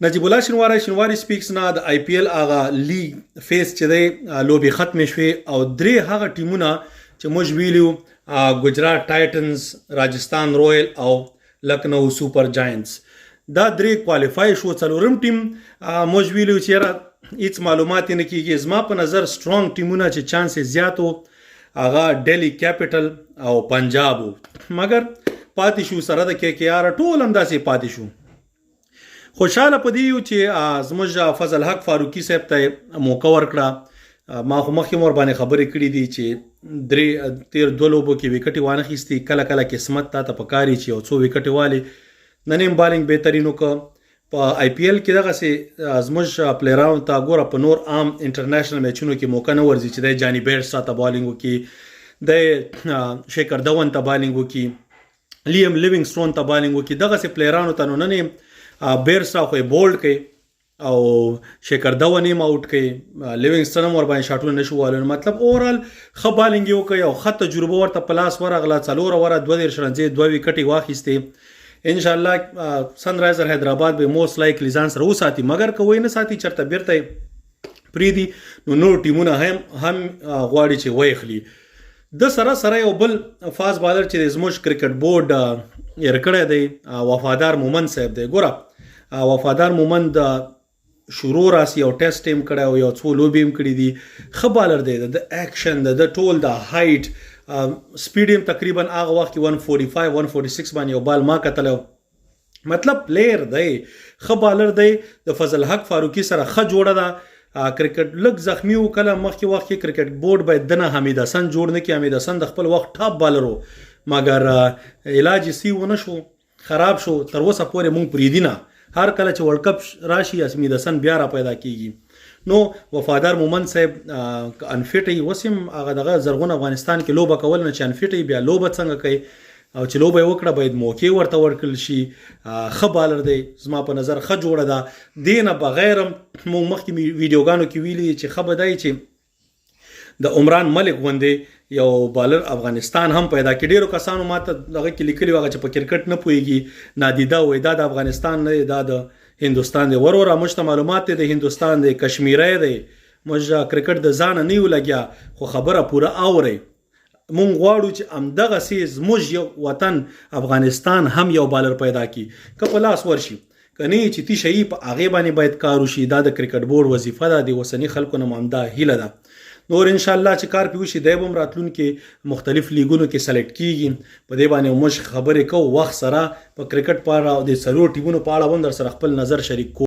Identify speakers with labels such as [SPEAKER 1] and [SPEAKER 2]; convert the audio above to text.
[SPEAKER 1] نجیب الله شینواری سپیکس نه د آی پی ایل هغه لیګ فیس چې دی لوبې ختمې شوې او درې هغه ټیمونه چې موږ ویلو ګجرات ټایټنز، راجستان رویل او لکنو سوپر جاینټس دا درې کوالیفای شو. څلورم ټیم موږ ویلو چې یاره هیڅ معلومات نه کیږي. زما په نظر سترونګ ټیمونه چې چانس یې زیات و هغه ډیلی کیپټل او پنجاب و، مګر پاتې شو سره د کې آر ټول همداسې پاتې شو. خوشحاله په دې یو چې زموږ فضل حق فاروقي صاحب ته موقع ورکړه. ما خو مخکې ور باندې خبرې کړې دي چې تیر دوه لوبو کې وکټې وانخیستي. کله کله قسمت تا ته پکاري چې یو څو وکټې والي. نن هم بالینګ بهترین وکړه. په آی پی ایل کې دغسې زموږ پلیرانو ته ګوره په نور عام انټرنیشنل میچونو کې موقع نه ورځي چې دی جاني بیټس ته بالینګ وکړي، دی شیکر دون ته بالینګ وکړي، لیم لیوینګسټون ته بالینګ وکړي. دغسې پلیرانو ته نو نن بیرس را خو بولډ کوي او شیکر دون هم آوټ کوي، لیوینګسټن هم ور باندې شاټونه نشو والو. مطلب اوورال ښه بالینګ یې وکړي او ښه تجربه ورته په لاس ورغله. څلوره وره 22 رنزې 2 وکټې واخیستې. انشاءالله سن رایزر حیدرآباد به موست لایکلی ځان سره وساتي، مګر که وی نه ساتي چېرته بیرته پرېږدي نو نور ټیمونه هم غواړي چې ویخلي. د سره یو بل فاست بالر چې زموږ کرکټ بورډ یې کړی دی وفادار مومند صاحب دی. ګوره وفادار مومند شروع راسي او ټیسټ ټیم کړی او یو څو لوبې هم کړي دي. ښه بالر دی، د ایکشن د ټول د هایټ سپیډ هم تقریبا هغه وخت کې 145 146 باندې یو بال ما کتلی. مطلب پلیر دی، ښه بالر دی. د فضل حق فاروقي سره ښه جوړه ده. کرکټ لږ زخمی و کله مخکې وخت کې کرکټ بورډ باید دنه حمید حسن جوړ نه کړي. حمید حسن د خپل وخت ټاپ بالر و، مګر علاج یې سی ونه شو، خراب شو. تر اوسه پورې مونږ پرېږدي نه. هر کله چې ورلډ کپ راشي حمید حسن بیا را پیدا کیږي. نو وفادار مومند صاحب انفټ یې اوس هم هغه دغه زرغون افغانستان کې لوبه کول نه چې انفټ یې بیا لوبه څنګه کوي او چې لوبه یې وکړه باید موقع ورته ورکړل شي. ښه بالر دی زما په نظر، ښه جوړه ده. دې نه بغیر هم موږ مخکې ویډیوګانو کې ویلي چې ښه به دی چې د عمران ملک غوندې یو بالر افغانستان هم پیدا کړي. ډیرو کسانو ماته دغه کې لیکلي وغه چې په کرکټ نه پوهیږي، نادیده وایي دا د افغانستان نه دی، دا د هندوستان دی. وروره موږ ته معلومات دی د هندوستان دی، کشمیری دی. موږ کرکټ د ځانه نه یو لګیا، خو خبره پوره اورئ. مونږ غواړو چې همدغسې زموږ یو وطن افغانستان هم یو بالر پیدا کړي که په لاس ورشي، که نه چې تیشه یي په هغې باندې باید کار وشي. دا د کرکټ بورډ وظیفه ده، د اوسني خلکو نه همدا هیله ده. نور انشاءالله چې کار پې وشي دی به هم راتلونکي مختلف لیګونو کې سلیکټ کیږي. په دې باندې موږ خبرې کوو وخت سره په کرکټ په اړه او د څلور ټیمونو په اړه هم در سره خپل نظر شریک کوو.